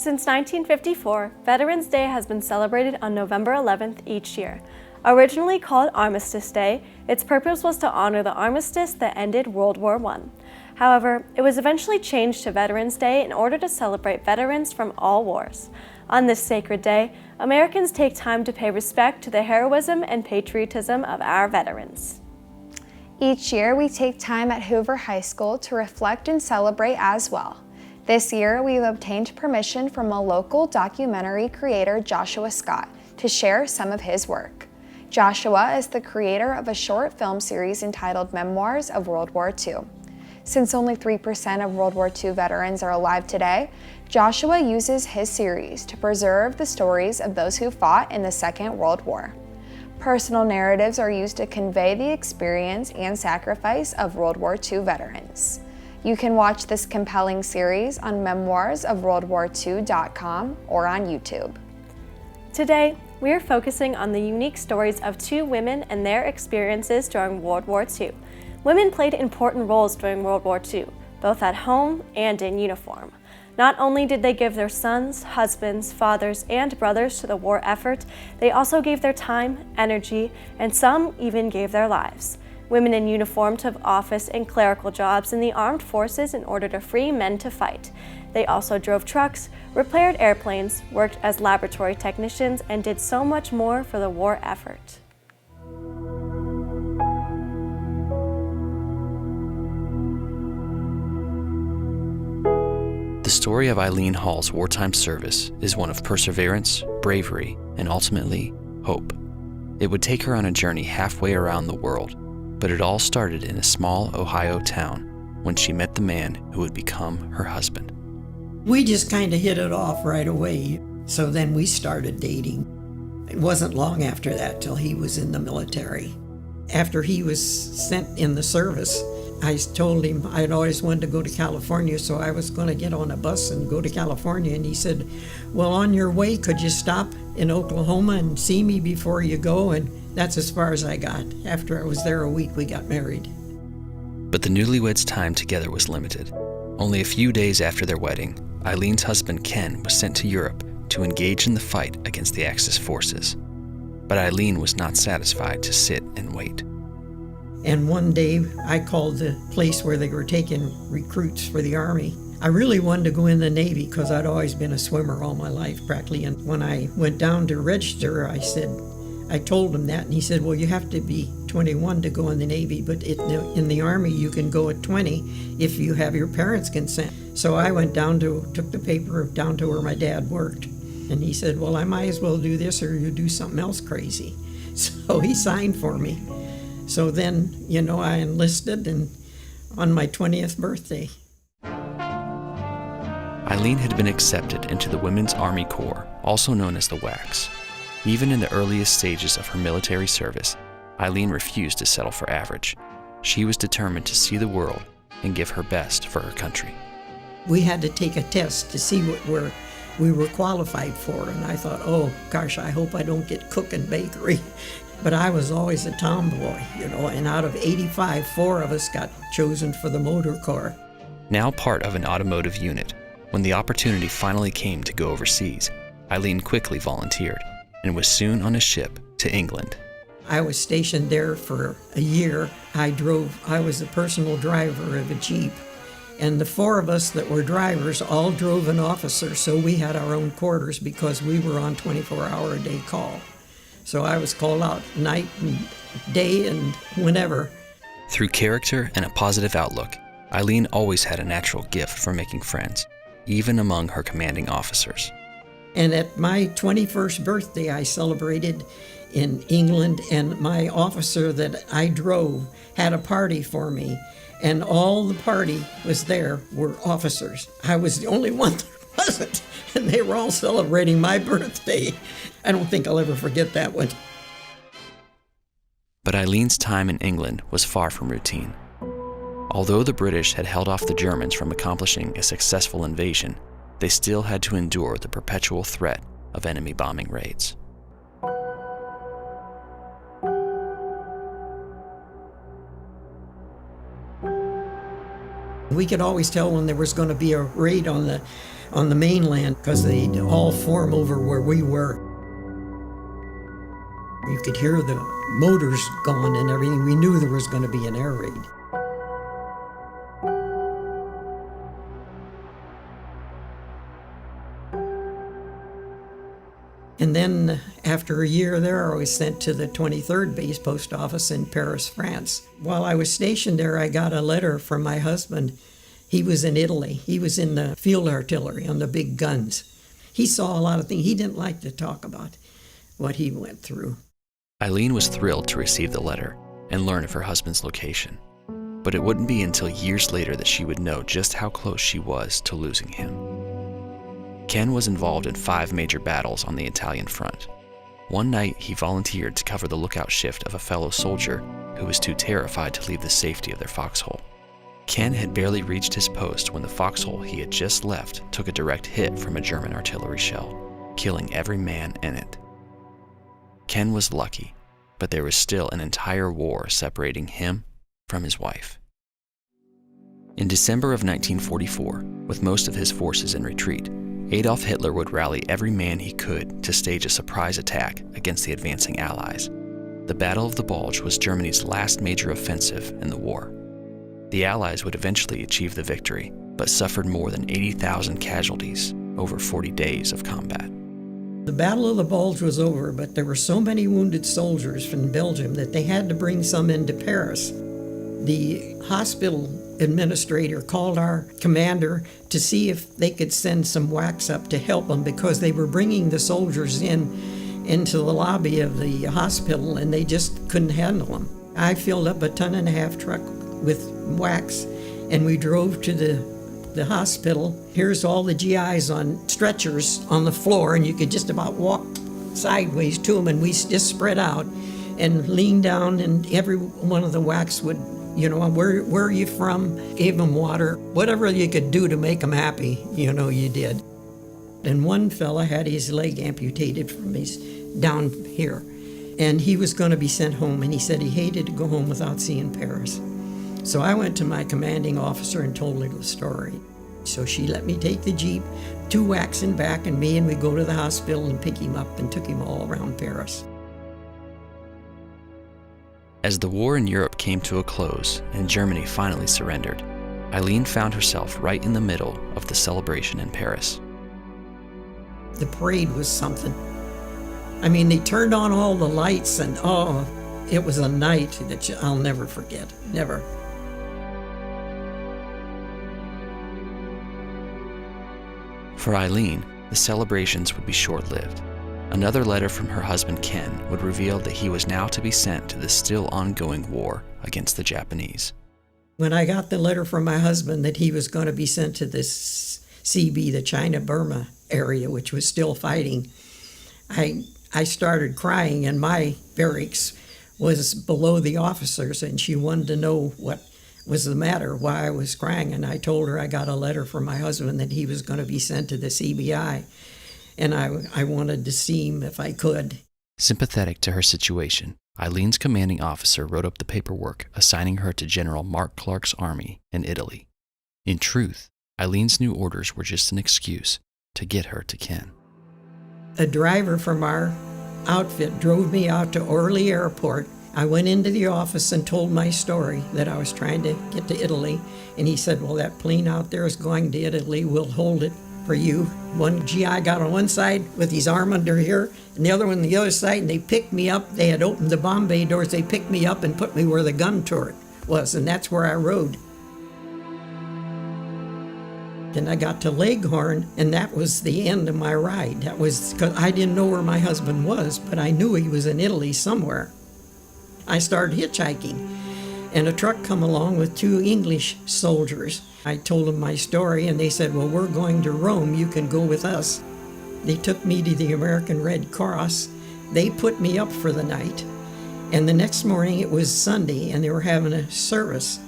Since 1954, Veterans Day has been celebrated on November 11th each year. Originally called Armistice Day, its purpose was to honor the armistice that ended World War I. However, it was eventually changed to Veterans Day in order to celebrate veterans from all wars. On this sacred day, Americans take time to pay respect to the heroism and patriotism of our veterans. Each year, we take time at Hoover High School to reflect and celebrate as well. This year, we've obtained permission from a local documentary creator, Joshua Scott, to share some of his work. Joshua is the creator of a short film series entitled Memoirs of World War II. Since only 3% of World War II veterans are alive today, Joshua uses his series to preserve the stories of those who fought in the Second World War. Personal narratives are used to convey the experience and sacrifice of World War II veterans. You can watch this compelling series on memoirsofworldwar2.com or on YouTube. Today, we are focusing on the unique stories of two women and their experiences during World War II. Women played important roles during World War II, both at home and in uniform. Not only did they give their sons, husbands, fathers, and brothers to the war effort, they also gave their time, energy, and some even gave their lives. Women in uniform took office and clerical jobs in the armed forces in order to free men to fight. They also drove trucks, repaired airplanes, worked as laboratory technicians, and did so much more for the war effort. The story of Eileen Hall's wartime service is one of perseverance, bravery, and ultimately, hope. It would take her on a journey halfway around the world, but it all started in a small Ohio town when she met the man who would become her husband. We just kind of hit it off right away, so then we started dating. It wasn't long after that till he was in the military. After he was sent in the service, I told him I'd always wanted to go to California, so I was going to get on a bus and go to California. And he said, well, on your way, could you stop in Oklahoma and see me before you go? And that's as far as I got. After I was there a week, we got married. But the newlyweds' time together was limited. Only a few days after their wedding, Eileen's husband Ken was sent to Europe to engage in the fight against the Axis forces. But Eileen was not satisfied to sit and wait. And one day, I called the place where they were taking recruits for the Army. I really wanted to go in the Navy because I'd always been a swimmer all my life, practically. And when I went down to register, I told him that, and he said, well, you have to be 21 to go in the Navy, but in the Army, you can go at 20 if you have your parents' consent. So I went down took the paper down to where my dad worked. And he said, well, I might as well do this or you do something else crazy. So he signed for me. So then, I enlisted and on my 20th birthday. Eileen had been accepted into the Women's Army Corps, also known as the WACs. Even in the earliest stages of her military service, Eileen refused to settle for average. She was determined to see the world and give her best for her country. We had to take a test to see what we were qualified for, and I thought, oh gosh, I hope I don't get cook and bakery. But I was always a tomboy, and out of 85, 4 of us got chosen for the motor corps. Now part of an automotive unit, when the opportunity finally came to go overseas, Eileen quickly volunteered and was soon on a ship to England. I was stationed there for a year. I was the personal driver of a Jeep, and the 4 of us that were drivers all drove an officer, so we had our own quarters because we were on 24-hour-a-day call. So I was called out night and day and whenever. Through character and a positive outlook, Eileen always had a natural gift for making friends, even among her commanding officers. And at my 21st birthday, I celebrated in England, and my officer that I drove had a party for me, and all the party was there were officers. I was the only one that wasn't, and they were all celebrating my birthday. I don't think I'll ever forget that one. But Eileen's time in England was far from routine. Although the British had held off the Germans from accomplishing a successful invasion, they still had to endure the perpetual threat of enemy bombing raids. We could always tell when there was going to be a raid on the on the mainland because they'd all form over where we were. You could hear the motors going and everything. We knew there was going to be an air raid. And then after a year there, I was sent to the 23rd Base Post Office in Paris, France. While I was stationed there, I got a letter from my husband. He was in Italy. He was in the field artillery on the big guns. He saw a lot of things. He didn't like to talk about what he went through. Eileen was thrilled to receive the letter and learn of her husband's location. But it wouldn't be until years later that she would know just how close she was to losing him. Ken was involved in 5 major battles on the Italian front. One night, he volunteered to cover the lookout shift of a fellow soldier who was too terrified to leave the safety of their foxhole. Ken had barely reached his post when the foxhole he had just left took a direct hit from a German artillery shell, killing every man in it. Ken was lucky, but there was still an entire war separating him from his wife. In December of 1944, with most of his forces in retreat, Adolf Hitler would rally every man he could to stage a surprise attack against the advancing Allies. The Battle of the Bulge was Germany's last major offensive in the war. The Allies would eventually achieve the victory, but suffered more than 80,000 casualties over 40 days of combat. The Battle of the Bulge was over, but there were so many wounded soldiers from Belgium that they had to bring some into Paris. The hospital administrator called our commander to see if they could send some wax up to help them because they were bringing the soldiers into the lobby of the hospital and they just couldn't handle them. I filled up a 1.5-ton truck with wax and we drove to the hospital. Here's all the GIs on stretchers on the floor and you could just about walk sideways to them and we just spread out and leaned down and every one of the wax would, where are you from? Gave them water. Whatever you could do to make them happy, you did. And one fella had his leg amputated from his down here. And he was going to be sent home, and he said he hated to go home without seeing Paris. So I went to my commanding officer and told her the story. So she let me take the Jeep, 2 whacks in back and me, and we go to the hospital and pick him up and took him all around Paris. As the war in Europe came to a close and Germany finally surrendered, Eileen found herself right in the middle of the celebration in Paris. The parade was something. I mean, they turned on all the lights and it was a night that I'll never forget, never. For Eileen, the celebrations would be short-lived. Another letter from her husband Ken would reveal that he was now to be sent to the still ongoing war against the Japanese. When I got the letter from my husband that he was going to be sent to this CB, the China-Burma area, which was still fighting, I started crying, and my barracks was below the officers, and she wanted to know what was the matter, why I was crying, and I told her I got a letter from my husband that he was going to be sent to the CBI. And I wanted to see him if I could. Sympathetic to her situation, Eileen's commanding officer wrote up the paperwork assigning her to General Mark Clark's army in Italy. In truth, Eileen's new orders were just an excuse to get her to Ken. A driver from our outfit drove me out to Orly Airport. I went into the office and told my story that I was trying to get to Italy. And he said, well, that plane out there is going to Italy. We'll hold it for you. One GI got on one side with his arm under here, and the other one on the other side, and they picked me up. They had opened the bomb bay doors. They picked me up and put me where the gun turret was, and that's where I rode. Then I got to Leghorn, and that was the end of my ride. That was because I didn't know where my husband was, but I knew he was in Italy somewhere. I started hitchhiking, and a truck come along with 2 English soldiers. I told them my story, and they said, well, we're going to Rome. You can go with us. They took me to the American Red Cross. They put me up for the night. And the next morning, it was Sunday, and they were having a service.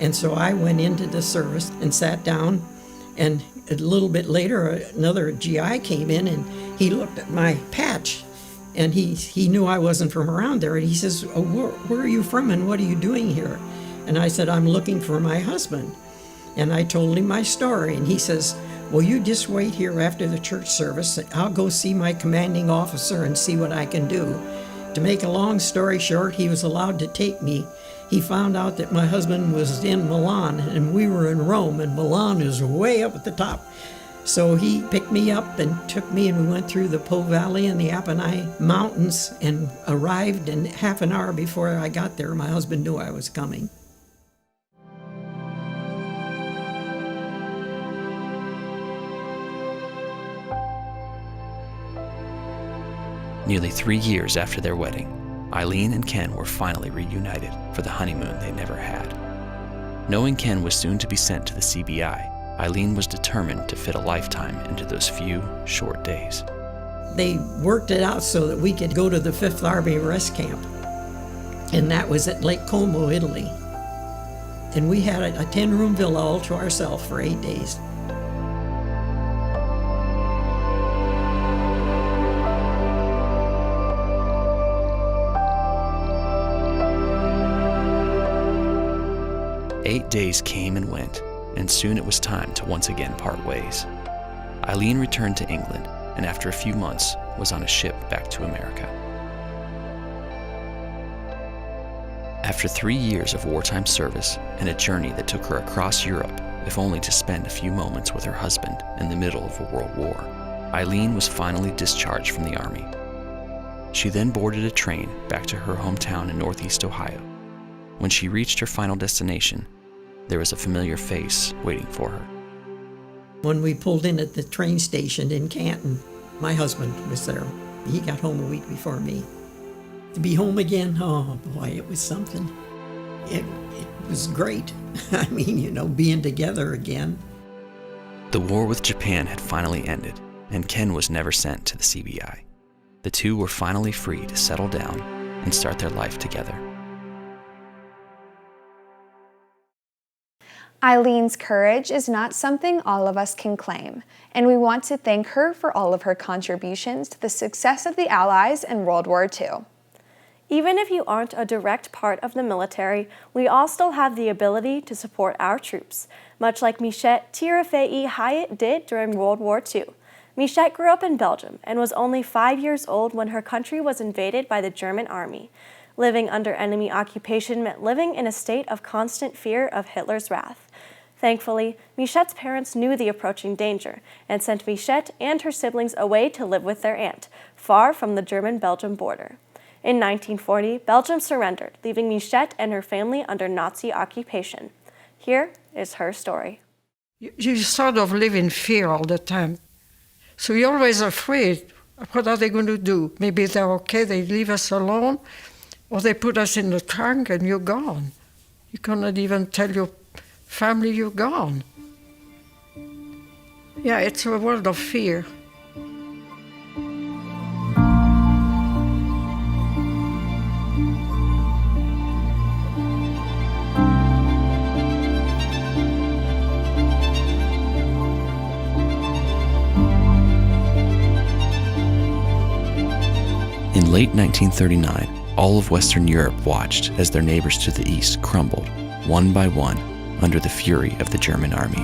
And so I went into the service and sat down. And a little bit later, another GI came in, and he looked at my patch. And he knew I wasn't from around there. And he says, oh, where are you from, and what are you doing here? And I said, I'm looking for my husband. And I told him my story, and he says, well, you just wait here after the church service. I'll go see my commanding officer and see what I can do. To make a long story short, he was allowed to take me. He found out that my husband was in Milan and we were in Rome, and Milan is way up at the top. So he picked me up and took me, and we went through the Po Valley and the Apennine Mountains and arrived, and half an hour before I got there, my husband knew I was coming. Nearly 3 years after their wedding, Eileen and Ken were finally reunited for the honeymoon they never had. Knowing Ken was soon to be sent to the CBI, Eileen was determined to fit a lifetime into those few short days. They worked it out so that we could go to the 5th Army Rest Camp, and that was at Lake Como, Italy. And we had a 10-room villa all to ourselves for 8 days. Eight days came and went, and soon it was time to once again part ways. Eileen returned to England, and after a few months was on a ship back to America. After 3 years of wartime service and a journey that took her across Europe, if only to spend a few moments with her husband in the middle of a world war, Eileen was finally discharged from the Army. She then boarded a train back to her hometown in Northeast Ohio. When she reached her final destination, there was a familiar face waiting for her. When we pulled in at the train station in Canton, my husband was there. He got home a week before me. To be home again, oh boy, it was something. It was great. I mean, being together again. The war with Japan had finally ended, and Ken was never sent to the CBI. The two were finally free to settle down and start their life together. Eileen's courage is not something all of us can claim, and we want to thank her for all of her contributions to the success of the Allies in World War II. Even if you aren't a direct part of the military, we all still have the ability to support our troops, much like Michette Tirafei Hyatt did during World War II. Michette grew up in Belgium and was only 5 years old when her country was invaded by the German army. Living under enemy occupation meant living in a state of constant fear of Hitler's wrath. Thankfully, Michette's parents knew the approaching danger and sent Michette and her siblings away to live with their aunt, far from the German-Belgium border. In 1940, Belgium surrendered, leaving Michette and her family under Nazi occupation. Here is her story. You sort of live in fear all the time. So you're always afraid. What are they going to do? Maybe they're okay, they leave us alone, or they put us in the trunk and you're gone. You cannot even tell your family you're gone. Yeah, it's a world of fear. In late 1939, all of Western Europe watched as their neighbors to the east crumbled, one by one, under the fury of the German army.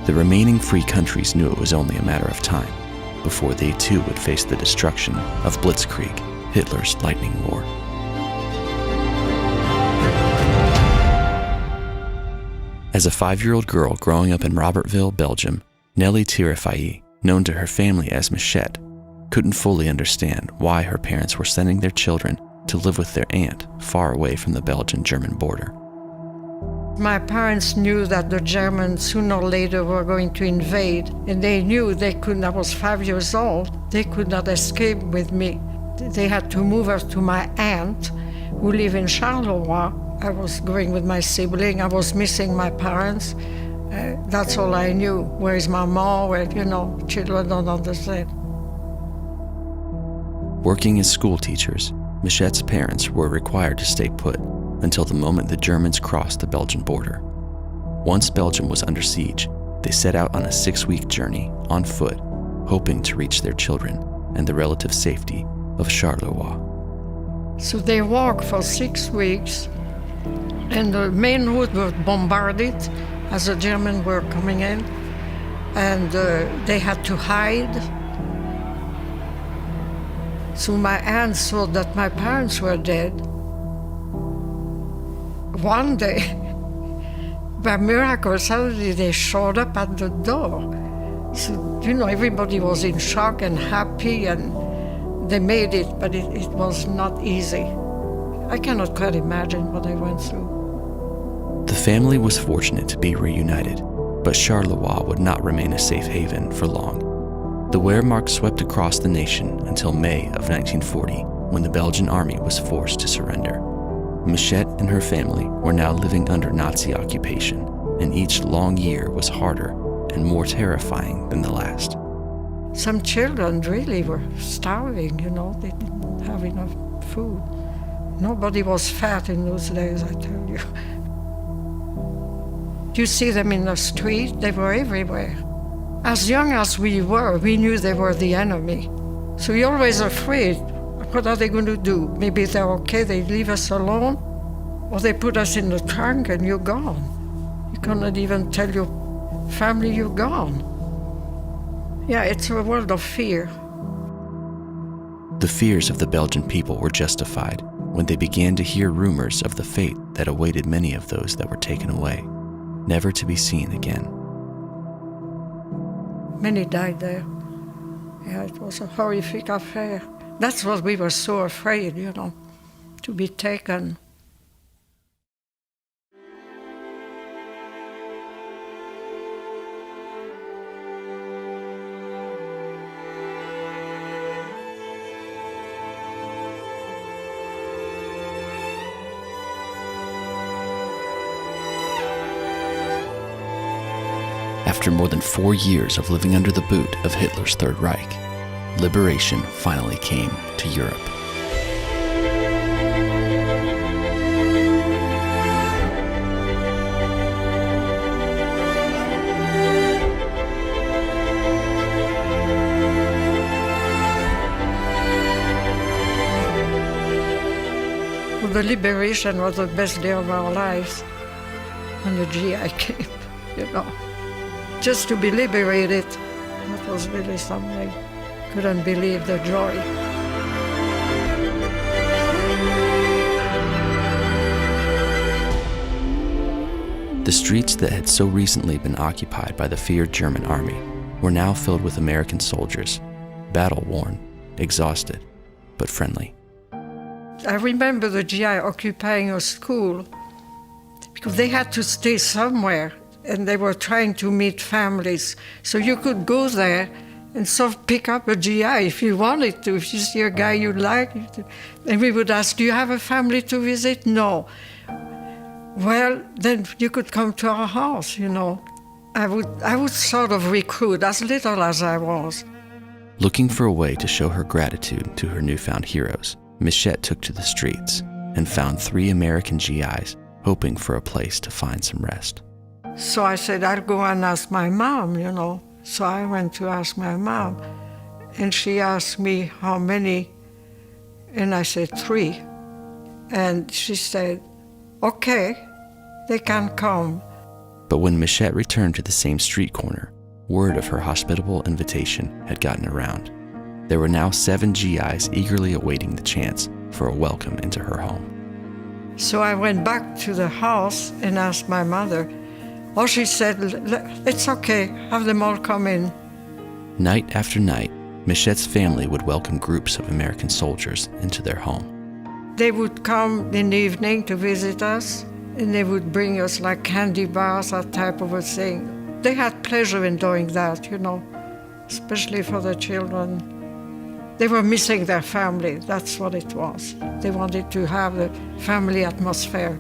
The remaining free countries knew it was only a matter of time before they too would face the destruction of Blitzkrieg, Hitler's lightning war. As a 5-year-old girl growing up in Robertville, Belgium, Nellie Tirafei, known to her family as Michette, couldn't fully understand why her parents were sending their children to live with their aunt far away from the Belgian-German border. My parents knew that the Germans sooner or later were going to invade, and they knew they couldn't. I was 5 years old. They could not escape with me. They had to move us to my aunt, who lived in Charleroi. I was going with my sibling. I was missing my parents. That's all I knew. Where is my mom? Well, children don't understand. Working as school teachers, Michette's parents were required to stay put until the moment the Germans crossed the Belgian border. Once Belgium was under siege, they set out on a 6-week journey on foot, hoping to reach their children and the relative safety of Charleroi. So they walked for 6 weeks, and the main route was bombarded as the Germans were coming in. and they had to hide. So my aunt thought that my parents were dead. One day, by miracle, suddenly they showed up at the door. So, everybody was in shock and happy, and they made it, but it was not easy. I cannot quite imagine what they went through. The family was fortunate to be reunited, but Charleroi would not remain a safe haven for long. The Wehrmacht swept across the nation until May of 1940, when the Belgian army was forced to surrender. Michette and her family were now living under Nazi occupation, and each long year was harder and more terrifying than the last. Some children really were starving, they didn't have enough food. Nobody was fat in those days, I tell you. You see them in the street, they were everywhere. As young as we were, we knew they were the enemy. So you're always afraid. What are they going to do? Maybe they're okay, they leave us alone, or they put us in the trunk and you're gone. You cannot even tell your family you're gone. Yeah, it's a world of fear. The fears of the Belgian people were justified when they began to hear rumors of the fate that awaited many of those that were taken away, never to be seen again. Many died there. Yeah, it was a horrific affair. That's what we were so afraid, to be taken. After more than 4 years of living under the boot of Hitler's Third Reich, liberation finally came to Europe. Well, the liberation was the best day of our lives when the GI came, Just to be liberated, that was really something. Couldn't believe the joy. The streets that had so recently been occupied by the feared German army were now filled with American soldiers, battle-worn, exhausted, but friendly. I remember the GI occupying a school because they had to stay somewhere, and they were trying to meet families. So you could go there and sort of pick up a GI if you wanted to. If you see a guy you like, and we would ask, do you have a family to visit? No. Well, then you could come to our house, I would sort of recruit, as little as I was. Looking for a way to show her gratitude to her newfound heroes, Michette took to the streets and found 3 American GIs, hoping for a place to find some rest. So I said, I'll go and ask my mom, So I went to ask my mom, and she asked me how many, and I said 3. And she said, okay, they can come. But when Michette returned to the same street corner, word of her hospitable invitation had gotten around. There were now 7 GIs eagerly awaiting the chance for a welcome into her home. So I went back to the house and asked my mother. Oh, she said, it's okay, have them all come in. Night after night, Michette's family would welcome groups of American soldiers into their home. They would come in the evening to visit us, and they would bring us like candy bars, that type of a thing. They had pleasure in doing that, especially for the children. They were missing their family, that's what it was. They wanted to have a family atmosphere.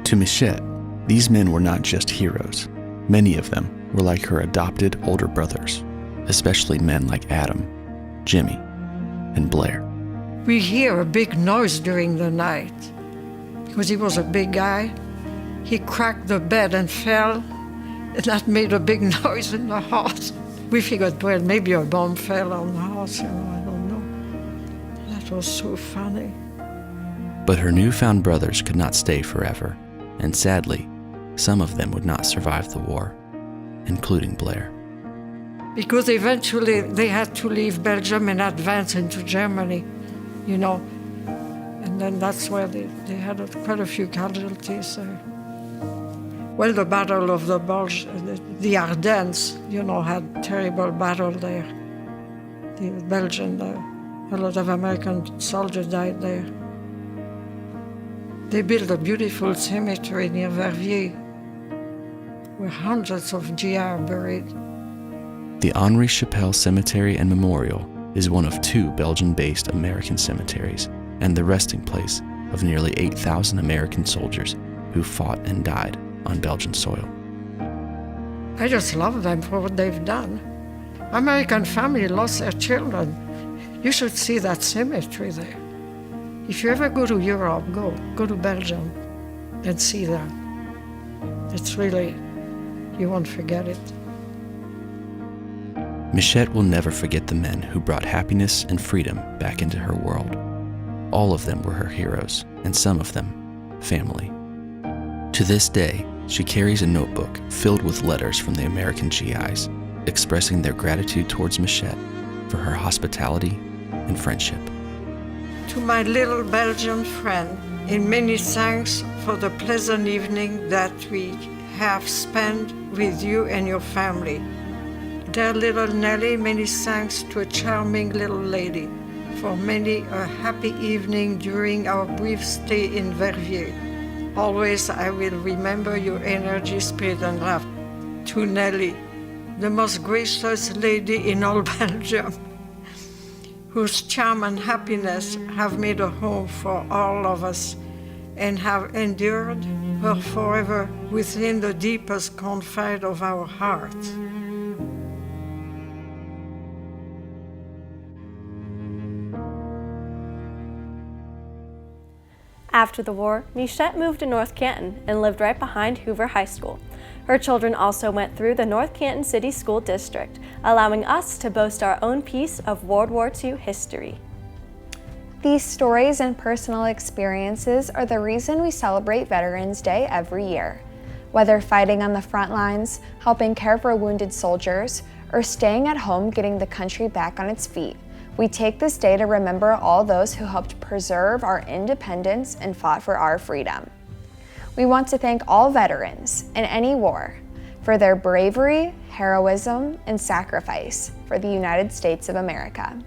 To Michette, these men were not just heroes. Many of them were like her adopted older brothers, especially men like Adam, Jimmy, and Blair. We hear a big noise during the night because he was a big guy. He cracked the bed and fell, and that made a big noise in the house. We figured, well, maybe a bomb fell on the house, I don't know. That was so funny. But her newfound brothers could not stay forever, and sadly, some of them would not survive the war. including Blair. Because eventually they had to leave Belgium and advance into Germany, you know. And then that's where they had quite a few casualties there. Well, the Battle of the Bulge, the Ardennes, you know, had terrible battle there. The Belgian, a lot of American soldiers died there. They built a beautiful cemetery near Verviers, where hundreds of GI are buried. The Henri Chappelle Cemetery and Memorial is one of 2 Belgian-based American cemeteries and the resting place of nearly 8,000 American soldiers who fought and died on Belgian soil. I just love them for what they've done. American family lost their children. You should see that cemetery there. If you ever go to Europe, go to Belgium and see that. It's really, you won't forget it. Michette will never forget the men who brought happiness and freedom back into her world. All of them were her heroes, and some of them, family. To this day, she carries a notebook filled with letters from the American GIs, expressing their gratitude towards Michette for her hospitality and friendship. To my little Belgian friend, and many thanks for the pleasant evening that we have spent with you and your family. Dear little Nellie, many thanks to a charming little lady for many a happy evening during our brief stay in Verviers. Always I will remember your energy, spirit, and laughter. To Nellie, the most gracious lady in all Belgium, whose charm and happiness have made a home for all of us and have endured her forever within the deepest confide of our hearts. After the war, Michette moved to North Canton and lived right behind Hoover High School. Her children also went through the North Canton City School District, allowing us to boast our own piece of World War II history. These stories and personal experiences are the reason we celebrate Veterans Day every year. Whether fighting on the front lines, helping care for wounded soldiers, or staying at home getting the country back on its feet, we take this day to remember all those who helped preserve our independence and fought for our freedom. We want to thank all veterans in any war for their bravery, heroism, and sacrifice for the United States of America.